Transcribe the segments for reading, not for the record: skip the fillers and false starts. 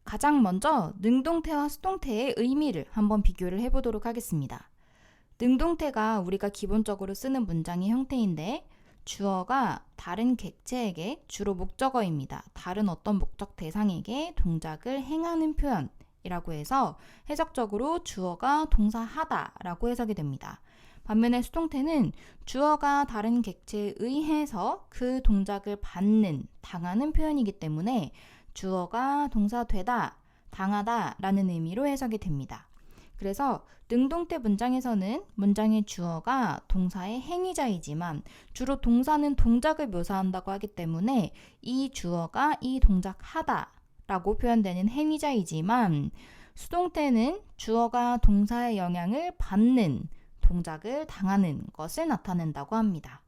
가장 먼저 능동태와 수동태의 의미를 한번 비교를 해보도록 하겠습니다. 능동태가 우리가 기본적으로 쓰는 문장의 형태인데 주어가 다른 객체에게 주로 목적어입니다. 다른 어떤 목적 대상에게 동작을 행하는 표현이라고 해서 해석적으로 주어가 동사하다 라고 해석이 됩니다. 반면에 수동태는 주어가 다른 객체에 의해서 그 동작을 받는, 당하는 표현이기 때문에 주어가 동사되다, 당하다 라는 의미로 해석이 됩니다. 그래서 능동태 문장에서는 문장의 주어가 동사의 행위자이지만 주로 동사는 동작을 묘사한다고 하기 때문에 이 주어가 이 동작하다 라고 표현되는 행위자이지만 수동태는 주어가 동사의 영향을 받는, 동작을 당하는 것을 나타낸다고 합니다.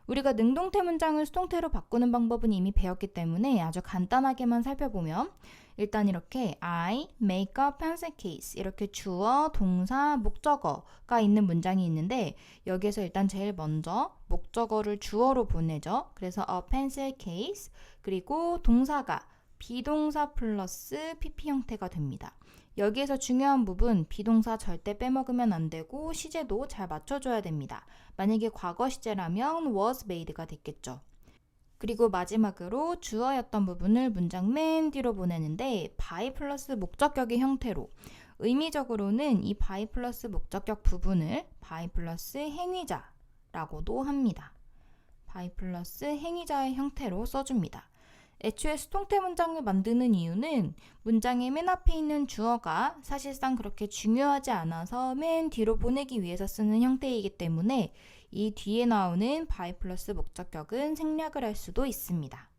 우리가 능동태 문장을 수동태로 바꾸는 방법은 이미 배웠기 때문에 아주 간단하게만 살펴보면 일단 이렇게 I make a pencil case 이렇게 주어, 동사, 목적어가 있는 문장이 있는데 여기에서 일단 제일 먼저 목적어를 주어로 보내죠. 그래서 a pencil case 그리고 동사가 비동사 플러스 PP 형태가 됩니다. 여기에서 중요한 부분 비동사 절대 빼먹으면 안 되고 시제도 잘 맞춰줘야 됩니다. 만약에 과거 시제라면 was made가 됐겠죠. 그리고 마지막으로 주어였던 부분을 문장 맨 뒤로 보내는데 by 플러스 목적격의 형태로 의미적으로는 이 by 플러스 목적격 부분을 by 플러스 행위자라고도 합니다. by 플러스 행위자의 형태로 써줍니다. 애초에 수동태 문장을 만드는 이유는 문장의 맨 앞에 있는 주어가 사실상 그렇게 중요하지 않아서 맨 뒤로 보내기 위해서 쓰는 형태이기 때문에 이 뒤에 나오는 by 플러스 목적격은 생략을 할 수도 있습니다.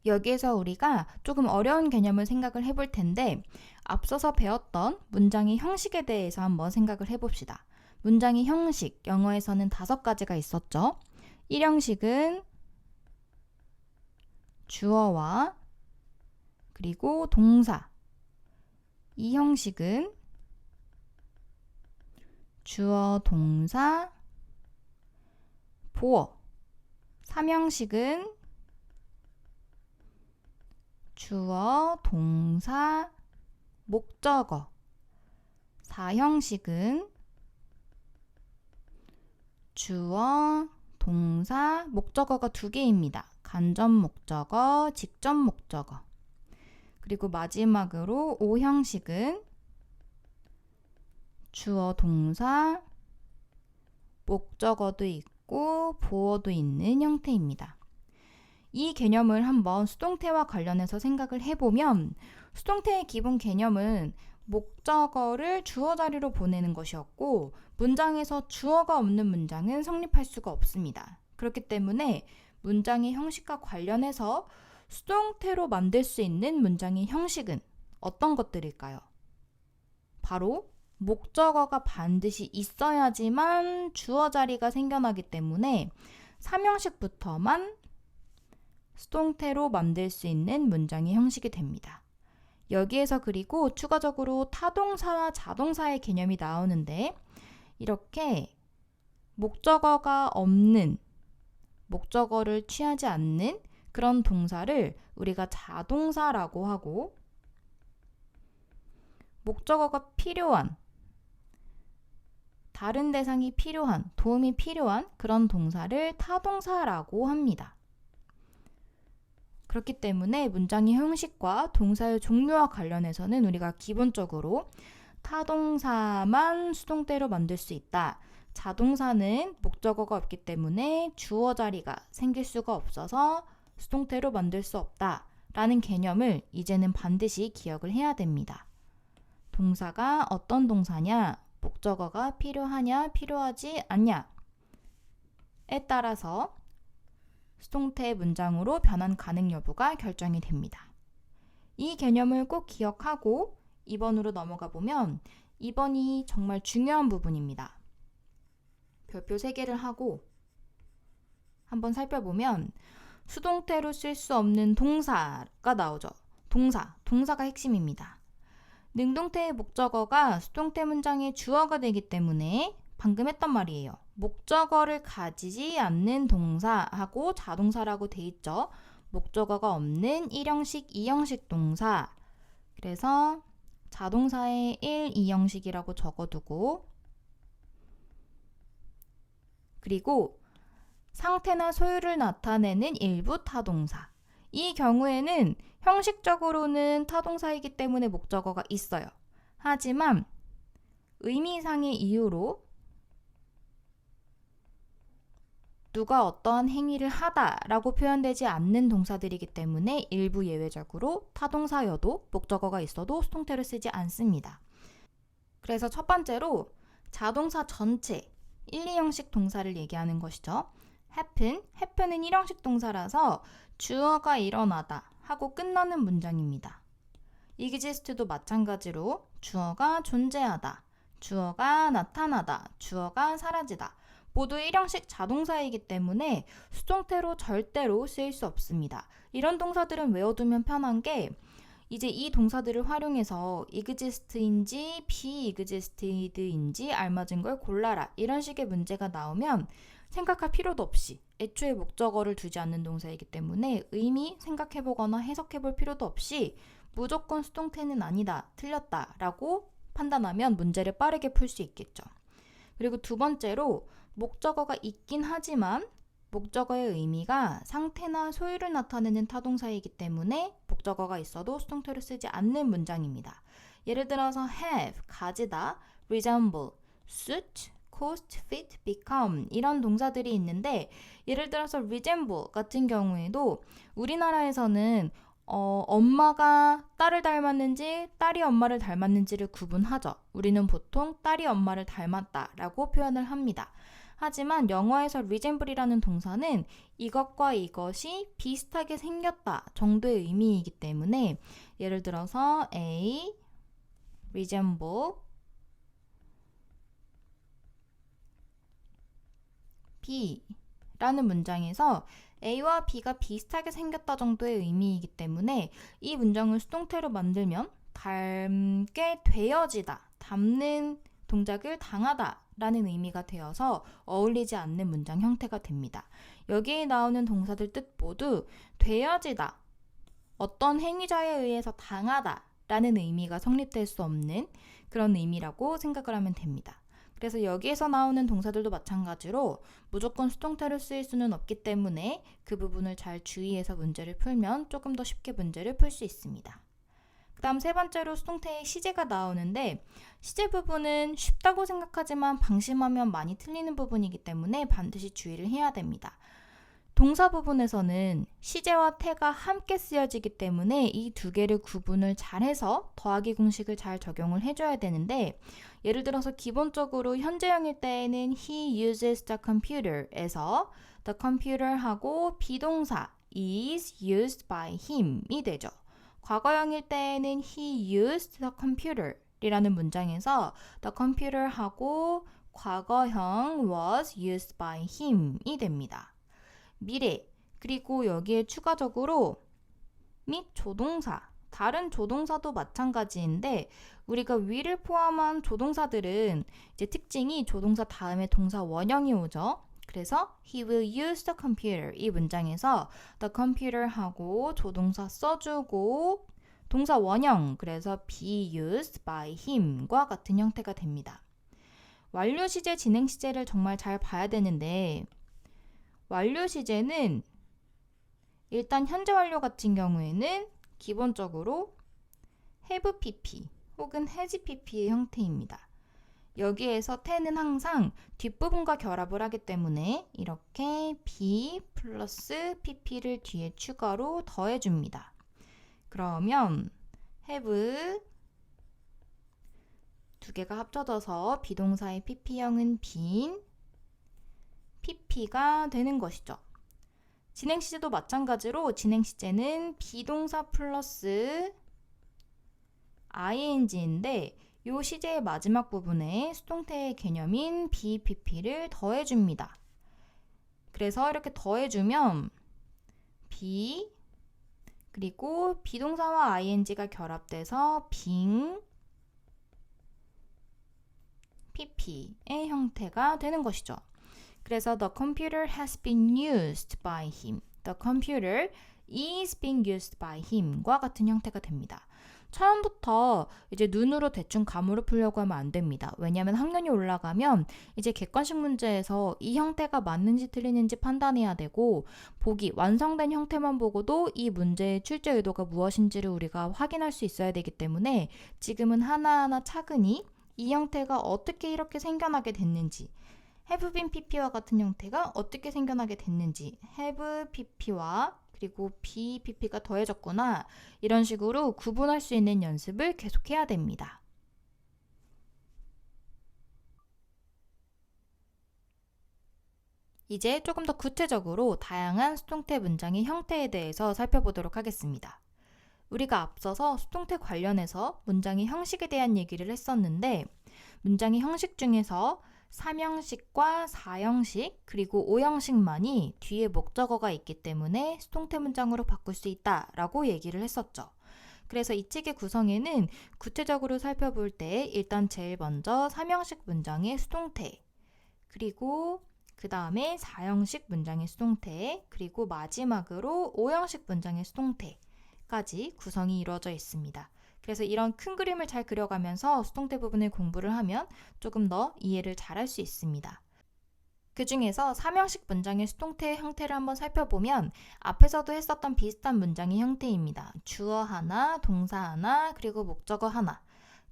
여기에서 우리가 조금 어려운 개념을 생각을 해볼 텐데 앞서서 배웠던 문장의 형식에 대해서 한번 생각을 해봅시다. 문장의 형식, 영어에서는 5가지가 있었죠. 1형식은 주어와 그리고 동사. 2형식은 주어, 동사, 보어. 3형식은 주어, 동사, 목적어. 4형식은 주어, 동사, 목적어가 2개입니다. 간접 목적어, 직접 목적어. 그리고 마지막으로 5형식은 주어, 동사, 목적어도 있고 보어도 있는 형태입니다. 이 개념을 한번 수동태와 관련해서 생각을 해보면 수동태의 기본 개념은 목적어를 주어 자리로 보내는 것이었고 문장에서 주어가 없는 문장은 성립할 수가 없습니다. 그렇기 때문에 문장의 형식과 관련해서 수동태로 만들 수 있는 문장의 형식은 어떤 것들일까요? 바로 목적어가 반드시 있어야지만 주어 자리가 생겨나기 때문에 3형식부터만 수동태로 만들 수 있는 문장의 형식이 됩니다. 여기에서 그리고 추가적으로 타동사와 자동사의 개념이 나오는데 이렇게 목적어가 없는, 목적어를 취하지 않는 그런 동사를 우리가 자동사라고 하고 목적어가 필요한, 다른 대상이 필요한, 도움이 필요한 그런 동사를 타동사라고 합니다. 그렇기 때문에 문장의 형식과 동사의 종류와 관련해서는 우리가 기본적으로 타동사만 수동태로 만들 수 있다. 자동사는 목적어가 없기 때문에 주어 자리가 생길 수가 없어서 수동태로 만들 수 없다. 라는 개념을 이제는 반드시 기억을 해야 됩니다. 동사가 어떤 동사냐, 목적어가 필요하냐, 필요하지 않냐에 따라서 수동태 문장으로 변환 가능 여부가 결정이 됩니다. 이 개념을 꼭 기억하고 2번으로 넘어가 보면 2번이 정말 중요한 부분입니다. 별표 3개를 하고 한번 살펴보면 수동태로 쓸 수 없는 동사가 나오죠. 동사가 핵심입니다. 능동태의 목적어가 수동태 문장의 주어가 되기 때문에 방금 했던 말이에요. 목적어를 가지지 않는 동사하고 자동사라고 돼 있죠. 목적어가 없는 1형식, 2형식 동사 그래서 자동사의 1, 2형식이라고 적어두고 그리고 상태나 소유를 나타내는 일부 타동사. 이 경우에는 형식적으로는 타동사이기 때문에 목적어가 있어요. 하지만 의미상의 이유로 누가 어떠한 행위를 하다라고 표현되지 않는 동사들이기 때문에 일부 예외적으로 타동사여도 목적어가 있어도 수동태를 쓰지 않습니다. 그래서 첫 번째로 자동사 전체 1, 2형식 동사를 얘기하는 것이죠. happen은 1형식 동사라서 주어가 일어나다 하고 끝나는 문장입니다. exist도 마찬가지로 주어가 존재하다, 주어가 나타나다, 주어가 사라지다 모두 1형식 자동사이기 때문에 수동태로 절대로 쓰일 수 없습니다. 이런 동사들은 외워두면 편한 게 이제 이 동사들을 활용해서 exist인지 be-existed인지 알맞은 걸 골라라 이런 식의 문제가 나오면 생각할 필요도 없이 애초에 목적어를 두지 않는 동사이기 때문에 의미 생각해보거나 해석해볼 필요도 없이 무조건 수동태는 아니다, 틀렸다 라고 판단하면 문제를 빠르게 풀 수 있겠죠. 그리고 두 번째로 목적어가 있긴 하지만 목적어의 의미가 상태나 소유를 나타내는 타동사이기 때문에 목적어가 있어도 수동태를 쓰지 않는 문장입니다. 예를 들어서 have, 가지다, resemble, suit, cost, fit, become 이런 동사들이 있는데 예를 들어서 resemble 같은 경우에도 우리나라에서는 엄마가 딸을 닮았는지 딸이 엄마를 닮았는지를 구분하죠. 우리는 보통 딸이 엄마를 닮았다라고 표현을 합니다. 하지만 영어에서 resemble이라는 동사는 이것과 이것이 비슷하게 생겼다 정도의 의미이기 때문에 예를 들어서 A resemble B 라는 문장에서 A와 B가 비슷하게 생겼다 정도의 의미이기 때문에 이 문장을 수동태로 만들면 닮게 되어지다, 닮는 동작을 당하다 라는 의미가 되어서 어울리지 않는 문장 형태가 됩니다. 여기에 나오는 동사들 뜻 모두 되어지다, 어떤 행위자에 의해서 당하다 라는 의미가 성립될 수 없는 그런 의미라고 생각을 하면 됩니다. 그래서 여기에서 나오는 동사들도 마찬가지로 무조건 수동태로 쓰일 수는 없기 때문에 그 부분을 잘 주의해서 문제를 풀면 조금 더 쉽게 문제를 풀 수 있습니다. 그 다음 세 번째로 수동태의 시제가 나오는데 시제 부분은 쉽다고 생각하지만 방심하면 많이 틀리는 부분이기 때문에 반드시 주의를 해야 됩니다. 동사 부분에서는 시제와 태가 함께 쓰여지기 때문에 이 두 개를 구분을 잘해서 더하기 공식을 잘 적용을 해줘야 되는데 예를 들어서 기본적으로 현재형일 때에는 he uses the computer에서 the computer하고 비동사 is used by him이 되죠. 과거형일 때에는 he used the computer 이라는 문장에서 the computer하고 과거형 was used by him이 됩니다. 미래, 그리고 여기에 추가적으로 및 조동사, 다른 조동사도 마찬가지인데 우리가 will을 포함한 조동사들은 이제 특징이 조동사 다음에 동사 원형이 오죠. 그래서 he will use the computer 이 문장에서 the computer 하고 조동사 써주고 동사 원형, 그래서 be used by him과 같은 형태가 됩니다. 완료 시제, 진행 시제를 정말 잘 봐야 되는데 완료 시제는 일단 현재 완료 같은 경우에는 기본적으로 have pp 혹은 has pp의 형태입니다. 여기에서 태는 항상 뒷부분과 결합을 하기 때문에 이렇게 be 플러스 pp를 뒤에 추가로 더해줍니다. 그러면 have 두 개가 합쳐져서 비동사의 pp형은 빈 pp가 되는 것이죠. 진행 시제도 마찬가지로 진행 시제는 비동사 플러스 ing인데 이 시제의 마지막 부분에 수동태의 개념인 BPP를 더해줍니다. 그래서 이렇게 더해주면 be 그리고 비동사와 ing가 결합돼서 being pp의 형태가 되는 것이죠. 그래서 the computer has been used by him. The computer is being used by him과 같은 형태가 됩니다. 처음부터 이제 눈으로 대충 감으로 풀려고 하면 안 됩니다. 왜냐하면 학년이 올라가면 이제 객관식 문제에서 이 형태가 맞는지 틀리는지 판단해야 되고 보기, 완성된 형태만 보고도 이 문제의 출제 의도가 무엇인지를 우리가 확인할 수 있어야 되기 때문에 지금은 하나하나 차근히 이 형태가 어떻게 이렇게 생겨나게 됐는지, have been pp와 같은 형태가 어떻게 생겨나게 됐는지, have pp와 그리고 be pp가 더해졌구나, 이런 식으로 구분할 수 있는 연습을 계속해야 됩니다. 이제 조금 더 구체적으로 다양한 수동태 문장의 형태에 대해서 살펴보도록 하겠습니다. 우리가 앞서서 수동태 관련해서 문장의 형식에 대한 얘기를 했었는데 문장의 형식 중에서 3형식과 4형식 그리고 5형식만이 뒤에 목적어가 있기 때문에 수동태 문장으로 바꿀 수 있다라고 얘기를 했었죠. 그래서 이 책의 구성에는 구체적으로 살펴볼 때 일단 제일 먼저 3형식 문장의 수동태, 그리고 그 다음에 4형식 문장의 수동태, 그리고 마지막으로 5형식 문장의 수동태까지 구성이 이루어져 있습니다. 그래서 이런 큰 그림을 잘 그려가면서 수동태 부분을 공부를 하면 조금 더 이해를 잘할 수 있습니다. 그 중에서 3형식 문장의 수동태 형태를 한번 살펴보면 앞에서도 했었던 비슷한 문장의 형태입니다. 주어 하나, 동사 하나, 그리고 목적어 하나.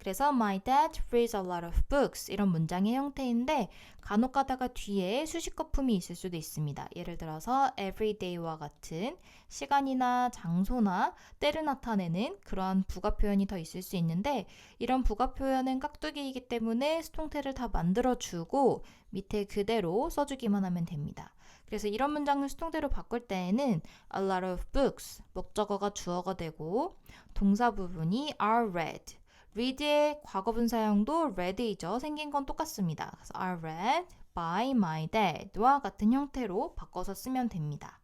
그래서 My dad reads a lot of books 이런 문장의 형태인데 간혹 가다가 뒤에 수식 거품이 있을 수도 있습니다. 예를 들어서 every day와 같은 시간이나 장소나 때를 나타내는 그러한 부가 표현이 더 있을 수 있는데 이런 부가 표현은 깍두기이기 때문에 수동태를 다 만들어주고 밑에 그대로 써주기만 하면 됩니다. 그래서 이런 문장을 수동태로 바꿀 때에는 a lot of books 목적어가 주어가 되고 동사 부분이 are read read의 과거분 사용도 read이죠. 생긴 건 똑같습니다. 그래서 are read by my dad와 같은 형태로 바꿔서 쓰면 됩니다.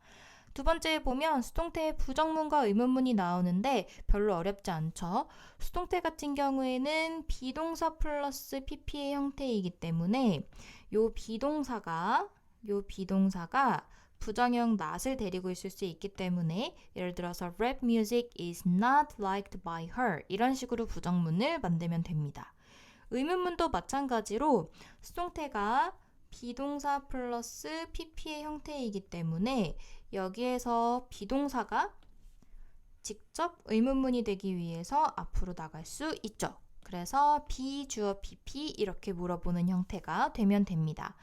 두 번째에 보면 수동태에 부정문과 의문문이 나오는데 별로 어렵지 않죠. 수동태 같은 경우에는 비동사 플러스 pp의 형태이기 때문에 요 비동사가 부정형 not을 데리고 있을 수 있기 때문에 예를 들어서 rap music is not liked by her 이런 식으로 부정문을 만들면 됩니다. 의문문도 마찬가지로 수동태가 비동사 플러스 pp의 형태이기 때문에 여기에서 비동사가 직접 의문문이 되기 위해서 앞으로 나갈 수 있죠. 그래서 be, 주어, pp 이렇게 물어보는 형태가 되면 됩니다.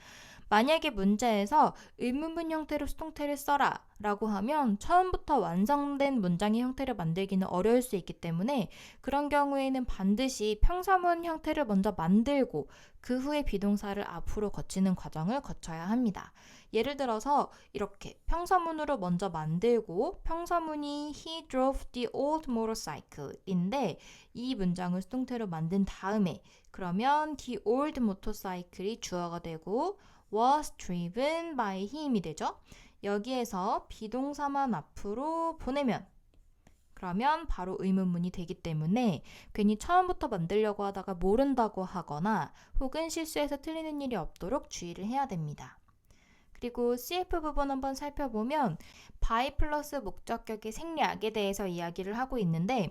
만약에 문제에서 의문문 형태로 수동태를 써라 라고 하면 처음부터 완성된 문장의 형태를 만들기는 어려울 수 있기 때문에 그런 경우에는 반드시 평사문 형태를 먼저 만들고 그 후에 비동사를 앞으로 거치는 과정을 거쳐야 합니다. 예를 들어서 이렇게 평서문으로 먼저 만들고 평서문이 He drove the old motorcycle 인데 이 문장을 수동태로 만든 다음에 그러면 the old motorcycle이 주어가 되고 was driven by him이 되죠. 여기에서 비동사만 앞으로 보내면 그러면 바로 의문문이 되기 때문에 괜히 처음부터 만들려고 하다가 모른다고 하거나 혹은 실수해서 틀리는 일이 없도록 주의를 해야 됩니다. 그리고 CF 부분 한번 살펴보면 by 플러스 목적격의 생략에 대해서 이야기를 하고 있는데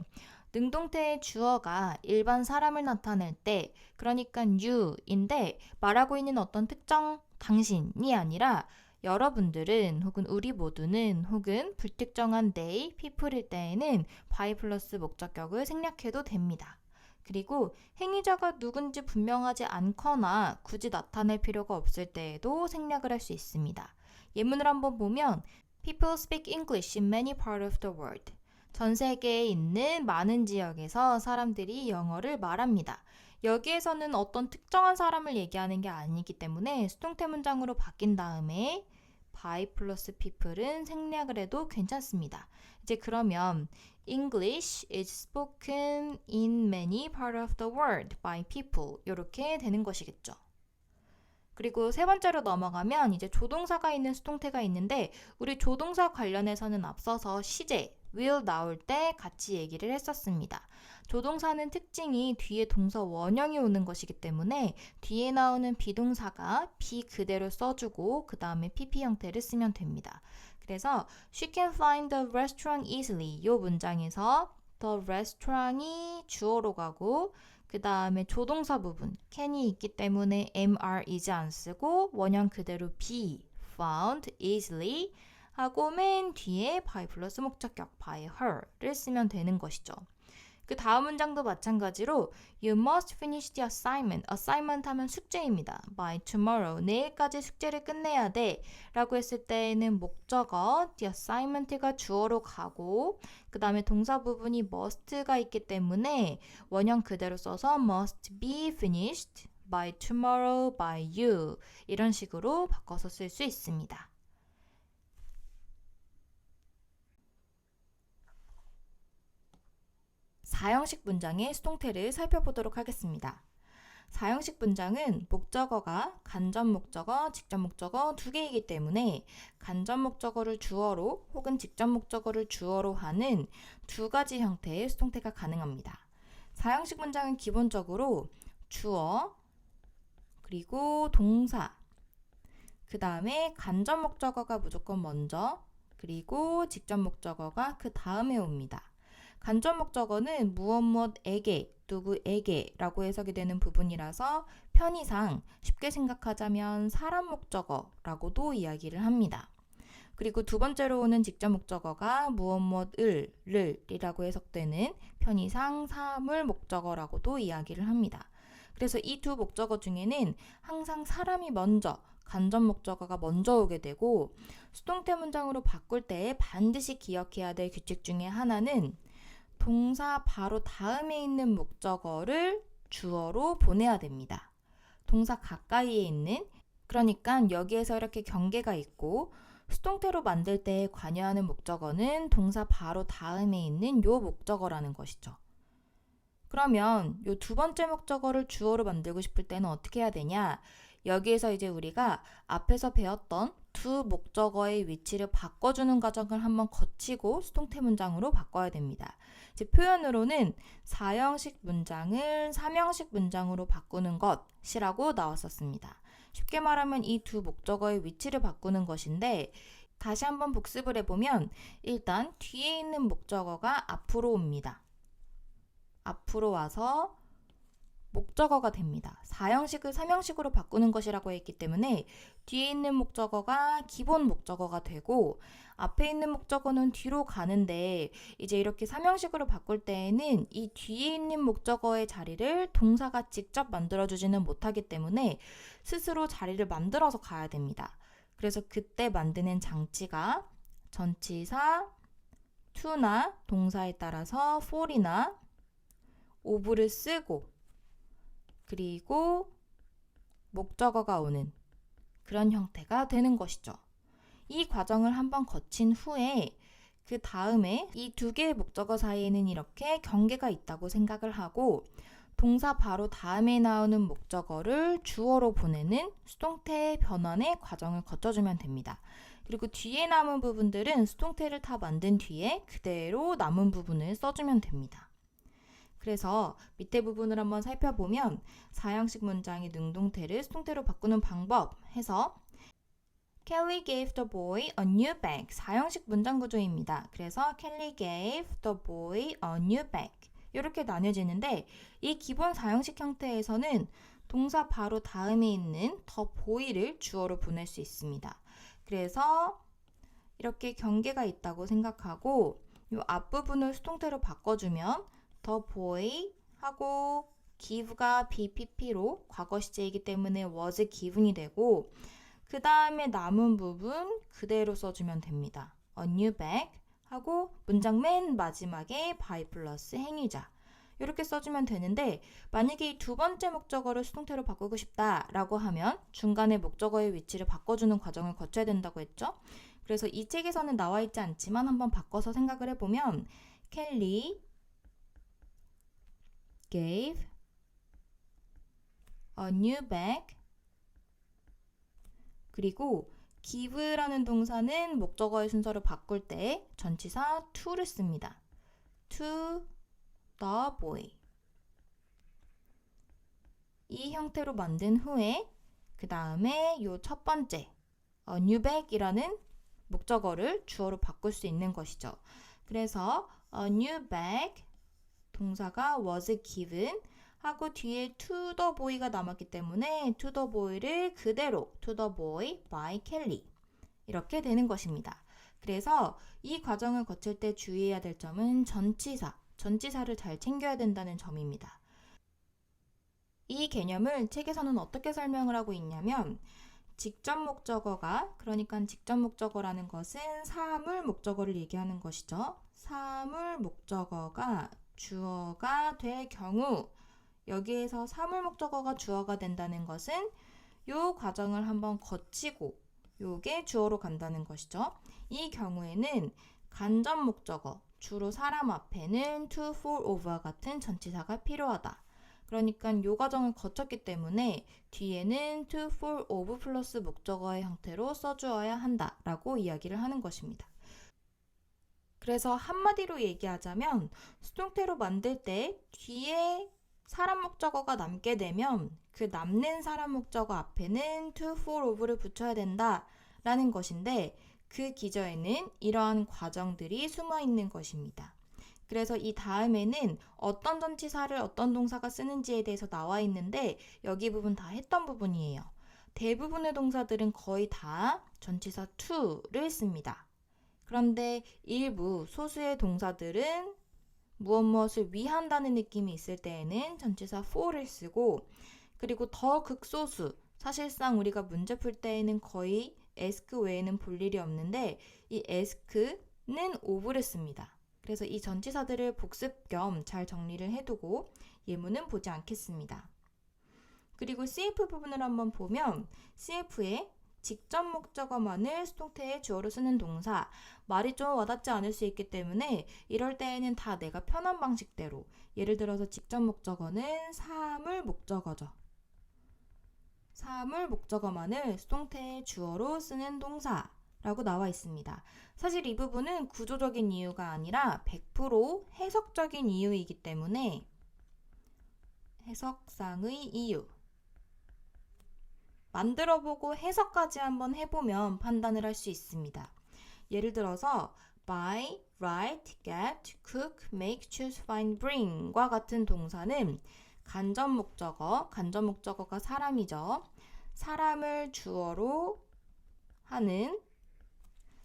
능동태의 주어가 일반 사람을 나타낼 때 그러니까 you인데 말하고 있는 어떤 특정 당신이 아니라 여러분들은 혹은 우리 모두는 혹은 불특정한 they, people일 때에는 by 플러스 목적격을 생략해도 됩니다. 그리고 행위자가 누군지 분명하지 않거나 굳이 나타낼 필요가 없을 때에도 생략을 할 수 있습니다. 예문을 한번 보면 People speak English in many parts of the world. 전 세계에 있는 많은 지역에서 사람들이 영어를 말합니다. 여기에서는 어떤 특정한 사람을 얘기하는 게 아니기 때문에 수동태 문장으로 바뀐 다음에 by 플러스 people은 생략을 해도 괜찮습니다. 이제 그러면 English is spoken in many parts of the world by people 이렇게 되는 것이겠죠. 그리고 세 번째로 넘어가면 이제 조동사가 있는 수동태가 있는데 우리 조동사 관련해서는 앞서서 시제, will 나올 때 같이 얘기를 했었습니다. 조동사는 특징이 뒤에 동사 원형이 오는 것이기 때문에 뒤에 나오는 비동사가 be 그대로 써주고 그 다음에 pp 형태를 쓰면 됩니다. 그래서 She can find the restaurant easily 이 문장에서 The restaurant이 주어로 가고 그 다음에 조동사 부분 can이 있기 때문에 MR is 안 쓰고 원형 그대로 be found easily 하고 맨 뒤에 by 플러스 목적격 by her를 쓰면 되는 것이죠. 그 다음 문장도 마찬가지로 You must finish the assignment. assignment 하면 숙제입니다. By tomorrow. 내일까지 숙제를 끝내야 돼. 라고 했을 때에는 목적어 the assignment가 주어로 가고 그 다음에 동사 부분이 must가 있기 때문에 원형 그대로 써서 must be finished by tomorrow by you. 이런 식으로 바꿔서 쓸 수 있습니다. 사형식 문장의 수동태를 살펴보도록 하겠습니다. 사형식 문장은 목적어가 간접 목적어, 직접 목적어 두 개이기 때문에 간접 목적어를 주어로 혹은 직접 목적어를 주어로 하는 두 가지 형태의 수동태가 가능합니다. 사형식 문장은 기본적으로 주어, 그리고 동사, 그 다음에 간접 목적어가 무조건 먼저, 그리고 직접 목적어가 그 다음에 옵니다. 간접 목적어는 무엇무엇에게, 누구에게 라고 해석이 되는 부분이라서 편의상 쉽게 생각하자면 사람 목적어라고도 이야기를 합니다. 그리고 두 번째로 오는 직접 목적어가 무엇무엇을, 이라고 해석되는 편의상 사물 목적어라고도 이야기를 합니다. 그래서 이 두 목적어 중에는 항상 사람이 먼저, 간접 목적어가 먼저 오게 되고 수동태 문장으로 바꿀 때 반드시 기억해야 될 규칙 중에 하나는 동사 바로 다음에 있는 목적어를 주어로 보내야 됩니다. 동사 가까이에 있는, 그러니까 여기에서 이렇게 경계가 있고 수동태로 만들 때 관여하는 목적어는 동사 바로 다음에 있는 요 목적어라는 것이죠. 그러면 요 두 번째 목적어를 주어로 만들고 싶을 때는 어떻게 해야 되냐? 여기에서 이제 우리가 앞에서 배웠던 두 목적어의 위치를 바꿔주는 과정을 한번 거치고 수동태 문장으로 바꿔야 됩니다. 제 표현으로는 사형식 문장을 삼형식 문장으로 바꾸는 것이라고 나왔었습니다. 쉽게 말하면 이 두 목적어의 위치를 바꾸는 것인데 다시 한번 복습을 해보면 일단 뒤에 있는 목적어가 앞으로 옵니다. 앞으로 와서 목적어가 됩니다. 사형식을 삼형식으로 바꾸는 것이라고 했기 때문에 뒤에 있는 목적어가 기본 목적어가 되고 앞에 있는 목적어는 뒤로 가는데 이제 이렇게 삼형식으로 바꿀 때에는 이 뒤에 있는 목적어의 자리를 동사가 직접 만들어주지는 못하기 때문에 스스로 자리를 만들어서 가야 됩니다. 그래서 그때 만드는 장치가 전치사 to나 동사에 따라서 for이나 of를 쓰고 그리고 목적어가 오는 그런 형태가 되는 것이죠. 이 과정을 한번 거친 후에 그 다음에 이 두 개의 목적어 사이에는 이렇게 경계가 있다고 생각을 하고 동사 바로 다음에 나오는 목적어를 주어로 보내는 수동태 변환의 과정을 거쳐주면 됩니다. 그리고 뒤에 남은 부분들은 수동태를 다 만든 뒤에 그대로 남은 부분을 써주면 됩니다. 그래서 밑에 부분을 한번 살펴보면 사형식 문장의 능동태를 수동태로 바꾸는 방법 해서 Kelly gave the boy a new bag. 사형식 문장 구조입니다. 그래서 Kelly gave the boy a new bag. 이렇게 나뉘어지는데 이 기본 사형식 형태에서는 동사 바로 다음에 있는 the boy를 주어로 보낼 수 있습니다. 그래서 이렇게 경계가 있다고 생각하고 이 앞부분을 수동태로 바꿔주면 the boy 하고 give가 BPP로 과거 시제이기 때문에 was given이 되고 그 다음에 남은 부분 그대로 써주면 됩니다. A new bag 하고 문장 맨 마지막에 by 플러스 행위자 이렇게 써주면 되는데 만약에 이 두 번째 목적어를 수동태로 바꾸고 싶다라고 하면 중간에 목적어의 위치를 바꿔주는 과정을 거쳐야 된다고 했죠. 그래서 이 책에서는 나와 있지 않지만 한번 바꿔서 생각을 해보면 Kelly gave a new bag 그리고 give라는 동사는 목적어의 순서를 바꿀 때 전치사 to를 씁니다. to the boy 이 형태로 만든 후에 그 다음에 요 첫 번째 a new bag이라는 목적어를 주어로 바꿀 수 있는 것이죠. 그래서 a new bag 동사가 was given 하고 뒤에 to the boy가 남았기 때문에 to the boy를 그대로 to the boy by Kelly 이렇게 되는 것입니다. 그래서 이 과정을 거칠 때 주의해야 될 점은 전치사를 잘 챙겨야 된다는 점입니다. 이 개념을 책에서는 어떻게 설명을 하고 있냐면 직접 목적어가 그러니까 직접 목적어라는 것은 사물 목적어를 얘기하는 것이죠. 사물 목적어가 주어가 될 경우 여기에서 사물 목적어가 주어가 된다는 것은 이 과정을 한번 거치고 요게 주어로 간다는 것이죠. 이 경우에는 간접 목적어 주로 사람 앞에는 to, for, of와 같은 전치사가 필요하다. 그러니까 이 과정을 거쳤기 때문에 뒤에는 to, for, of 플러스 목적어의 형태로 써주어야 한다라고 이야기를 하는 것입니다. 그래서 한마디로 얘기하자면 수동태로 만들 때 뒤에 사람 목적어가 남게 되면 그 남는 사람 목적어 앞에는 to, for, of를 붙여야 된다라는 것인데 그 기저에는 이러한 과정들이 숨어 있는 것입니다. 그래서 이 다음에는 어떤 전치사를 어떤 동사가 쓰는지에 대해서 나와 있는데 여기 부분 다 했던 부분이에요. 대부분의 동사들은 거의 다 전치사 to를 씁니다. 그런데 일부 소수의 동사들은 무엇을 위한다는 느낌이 있을 때에는 전치사 for를 쓰고 그리고 더 극소수 사실상 우리가 문제 풀 때에는 거의 ask 외에는 볼 일이 없는데 이 ask는 of를 씁니다. 그래서 이 전치사들을 복습 겸 잘 정리를 해두고 예문은 보지 않겠습니다. 그리고 CF 부분을 한번 보면 CF에 직접 목적어만을 수동태의 주어로 쓰는 동사 말이 좀 와닿지 않을 수 있기 때문에 이럴 때에는 다 내가 편한 방식대로 예를 들어서 직접 목적어는 사물 목적어죠. 사물 목적어만을 수동태의 주어로 쓰는 동사 라고 나와 있습니다. 사실 이 부분은 구조적인 이유가 아니라 100% 해석적인 이유이기 때문에 해석상의 이유 만들어보고 해석까지 한번 해보면 판단을 할 수 있습니다. 예를 들어서 buy, write, get, cook, make, choose, find, bring과 같은 동사는 간접 목적어가 사람이죠. 사람을 주어로 하는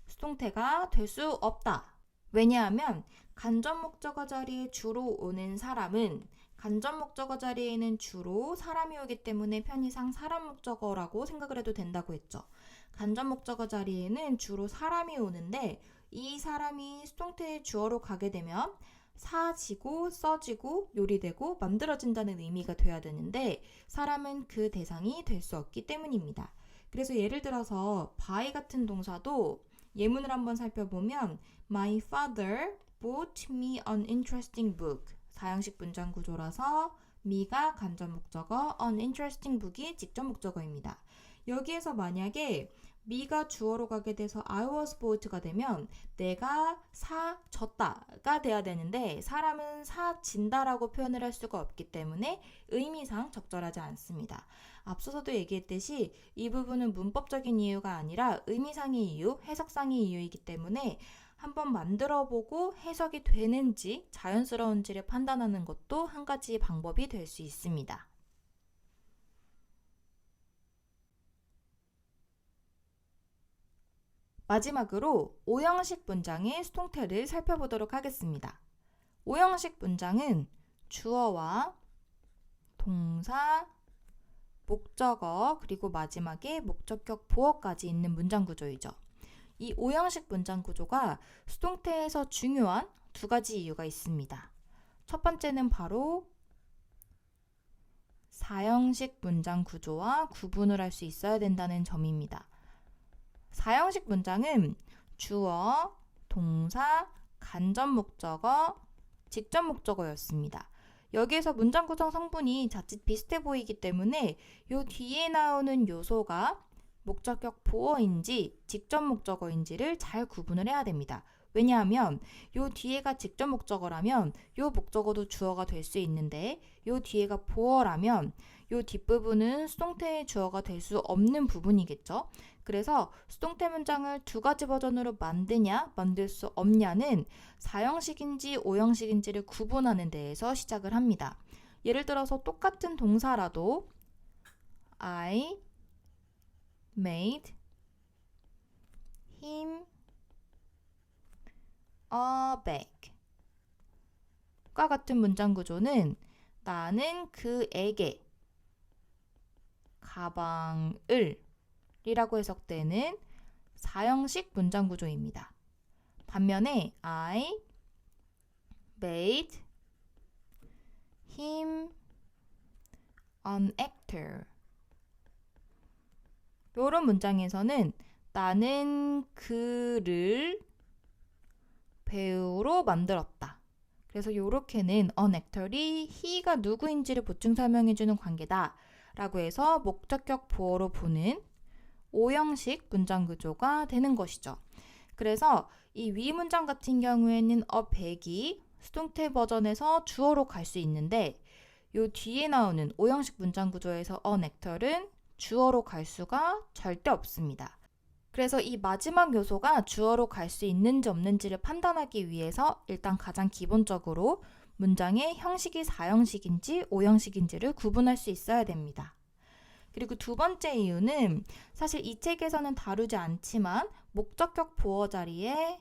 수동태가 될 수 없다. 왜냐하면 간접 목적어 자리에 주로 오는 사람은 간접 목적어 자리에는 주로 사람이 오기 때문에 편의상 사람 목적어라고 생각을 해도 된다고 했죠. 간접 목적어 자리에는 주로 사람이 오는데 이 사람이 수동태의 주어로 가게 되면 사지고 써지고 요리되고 만들어진다는 의미가 돼야 되는데 사람은 그 대상이 될 수 없기 때문입니다. 그래서 예를 들어서 by 같은 동사도 예문을 한번 살펴보면 My father bought me an interesting book. 사형식 문장 구조라서 me가 간접 목적어, an interesting book이 직접 목적어입니다. 여기에서 만약에 me가 주어로 가게 돼서 I was bought가 되면 내가 사졌다가 돼야 되는데 사람은 사진다라고 표현을 할 수가 없기 때문에 의미상 적절하지 않습니다. 앞서서도 얘기했듯이 이 부분은 문법적인 이유가 아니라 의미상의 이유, 해석상의 이유이기 때문에 한번 만들어보고 해석이 되는지 자연스러운지를 판단하는 것도 한 가지 방법이 될 수 있습니다. 마지막으로 5형식 문장의 수동태를 살펴보도록 하겠습니다. 5형식 문장은 주어와 동사, 목적어, 그리고 마지막에 목적격 보어까지 있는 문장 구조이죠. 이 5형식 문장 구조가 수동태에서 중요한 두 가지 이유가 있습니다. 첫 번째는 바로 4형식 문장 구조와 구분을 할 수 있어야 된다는 점입니다. 4형식 문장은 주어, 동사, 간접 목적어, 직접 목적어였습니다. 여기에서 문장 구성 성분이 자칫 비슷해 보이기 때문에 요 뒤에 나오는 요소가 목적격 보어인지 직접 목적어인지를 잘 구분을 해야 됩니다. 왜냐하면 요 뒤에가 직접 목적어라면 요 목적어도 주어가 될 수 있는데 요 뒤에가 보어라면 요 뒷부분은 수동태의 주어가 될 수 없는 부분이겠죠. 그래서 수동태 문장을 두 가지 버전으로 만드냐, 만들 수 없냐는 4형식인지 5형식인지를 구분하는 데에서 시작을 합니다. 예를 들어서 똑같은 동사라도 I made him a bag 과 같은 문장 구조는 나는 그에게 가방을 이라고 해석되는 4형식 문장 구조입니다. 반면에 I made him an actor 이런 문장에서는 나는 그를 배우로 만들었다. 그래서 이렇게는 an actor이 he가 누구인지를 보충 설명해주는 관계다 라고 해서 목적격 보어로 보는 5형식 문장 구조가 되는 것이죠. 그래서 이 위 문장 같은 경우에는 a bag이 수동태 버전에서 주어로 갈 수 있는데 요 뒤에 나오는 5형식 문장 구조에서 an actor은 주어로 갈 수가 절대 없습니다. 그래서 이 마지막 요소가 주어로 갈 수 있는지 없는지를 판단하기 위해서 일단 가장 기본적으로 문장의 형식이 4형식인지 5형식인지를 구분할 수 있어야 됩니다. 그리고 두 번째 이유는 사실 이 책에서는 다루지 않지만 목적격 보어 자리에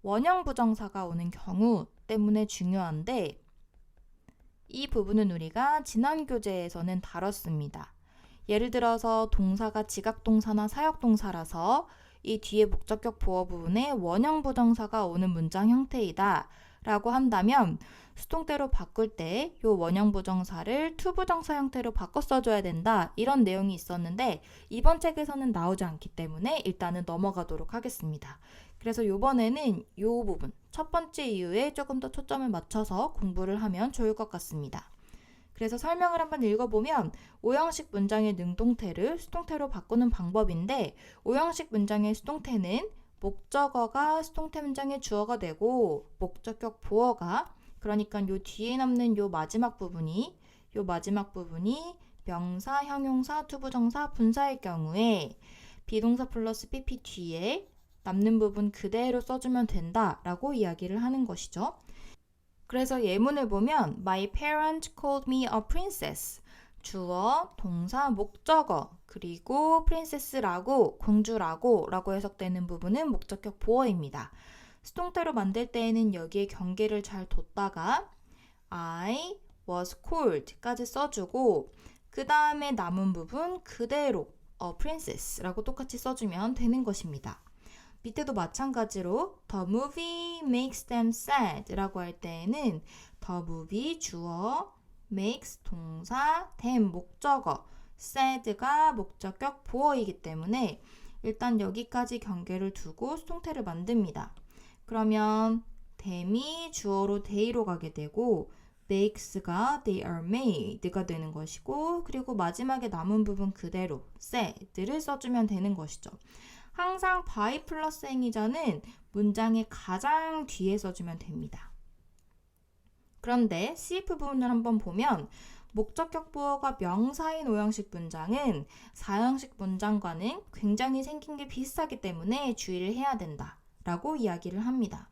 원형 부정사가 오는 경우 때문에 중요한데 이 부분은 우리가 지난 교재에서는 다뤘습니다. 예를 들어서 동사가 지각동사나 사역동사라서 이 뒤에 목적격 보어 부분에 원형 부정사가 오는 문장 형태이다 라고 한다면 수동태로 바꿀 때 이 원형 부정사를 투부정사 형태로 바꿔 써줘야 된다 이런 내용이 있었는데 이번 책에서는 나오지 않기 때문에 일단은 넘어가도록 하겠습니다. 그래서 이번에는 이 부분 첫 번째 이유에 조금 더 초점을 맞춰서 공부를 하면 좋을 것 같습니다. 그래서 설명을 한번 읽어보면 5형식 문장의 능동태를 수동태로 바꾸는 방법인데 5형식 문장의 수동태는 목적어가 수동태 문장의 주어가 되고 목적격 보어가 그러니까 요 뒤에 남는 요 마지막 부분이 명사, 형용사, 투부정사, 분사일 경우에 비동사 플러스 PP 뒤에 남는 부분 그대로 써주면 된다라고 이야기를 하는 것이죠. 그래서 예문을 보면 My parents called me a princess. 주어, 동사, 목적어, 그리고 princess라고, 공주라고 라고 해석되는 부분은 목적격 보어입니다. 수동태로 만들 때에는 여기에 경계를 잘 뒀다가 I was called 까지 써주고 그 다음에 남은 부분 그대로 a princess라고 똑같이 써주면 되는 것입니다. 밑에도 마찬가지로 The movie makes them sad 라고 할 때에는 The movie 주어, makes 동사, them 목적어, sad가 목적격 보어이기 때문에 일단 여기까지 경계를 두고 수동태를 만듭니다. 그러면 them이 주어로 they로 가게 되고 makes가 they are made가 되는 것이고 그리고 마지막에 남은 부분 그대로 sad를 써주면 되는 것이죠. 항상 by 플러스 행위자는 문장의 가장 뒤에 써주면 됩니다. 그런데 CF 부분을 한번 보면 목적격 보어가 명사인 5형식 문장은 4형식 문장과는 굉장히 생긴 게 비슷하기 때문에 주의를 해야 된다 라고 이야기를 합니다.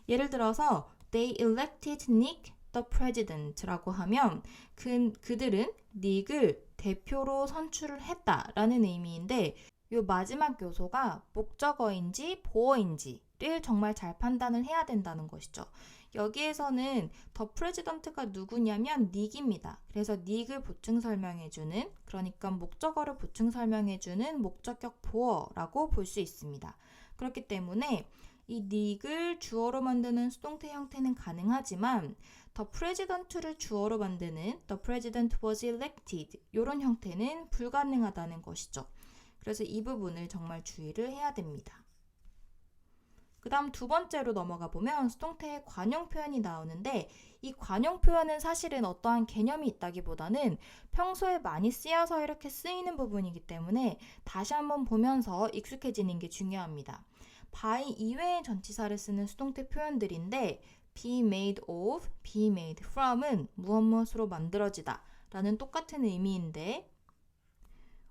예를 들어서 They elected Nick the president 라고 하면 그들은 닉을 대표로 선출을 했다라는 의미인데 이 마지막 요소가 목적어인지 보어인지를 정말 잘 판단을 해야 된다는 것이죠. 여기에서는 더 프레지던트가 누구냐면 닉입니다. 그래서 닉을 보충 설명해주는 그러니까 목적어를 보충 설명해주는 목적격 보어라고 볼 수 있습니다. 그렇기 때문에 이 닉을 주어로 만드는 수동태 형태는 가능하지만 더 프레지던트를 주어로 만드는 The president was elected 이런 형태는 불가능하다는 것이죠. 그래서 이 부분을 정말 주의를 해야 됩니다. 그 다음 두 번째로 넘어가 보면 수동태의 관용 표현이 나오는데 이 관용 표현은 사실은 어떠한 개념이 있다기보다는 평소에 많이 쓰여서 이렇게 쓰이는 부분이기 때문에 다시 한번 보면서 익숙해지는 게 중요합니다. by 이외의 전치사를 쓰는 수동태 표현들인데 be made of, be made from은 무엇무엇으로 만들어지다 라는 똑같은 의미인데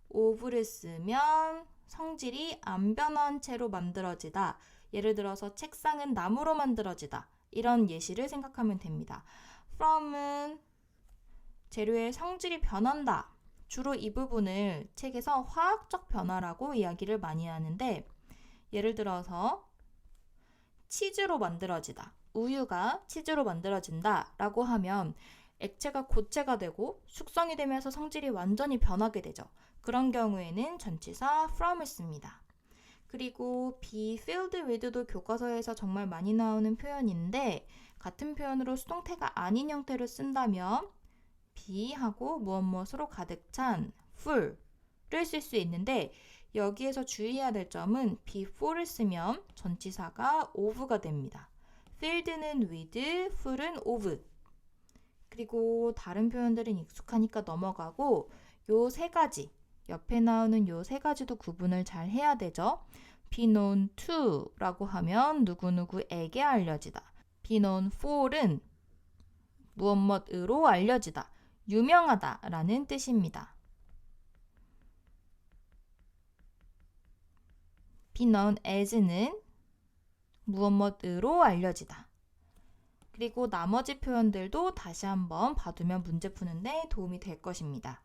of를 쓰면 성질이 안 변한 채로 만들어지다. 예를 들어서 책상은 나무로 만들어지다. 이런 예시를 생각하면 됩니다. from은 재료의 성질이 변한다. 주로 이 부분을 책에서 화학적 변화라고 이야기를 많이 하는데 예를 들어서 치즈로 만들어지다. 우유가 치즈로 만들어진다 라고 하면 액체가 고체가 되고 숙성이 되면서 성질이 완전히 변하게 되죠. 그런 경우에는 전치사 from을 씁니다. 그리고 be filled with도 교과서에서 정말 많이 나오는 표현인데 같은 표현으로 수동태가 아닌 형태를 쓴다면 be하고 무엇무엇으로 가득 찬 full를 쓸 수 있는데 여기에서 주의해야 될 점은 before를 쓰면 전치사가 of가 됩니다. filled는 with, full은 of. 그리고 다른 표현들은 익숙하니까 넘어가고 요 세 가지, 옆에 나오는 요 세 가지도 구분을 잘 해야 되죠. be known to 라고 하면 누구누구에게 알려지다. be known for은 무엇무엇으로 알려지다. 유명하다 라는 뜻입니다. be known as는 무엇무엇으로 알려지다. 그리고 나머지 표현들도 다시 한번 봐두면 문제 푸는데 도움이 될 것입니다.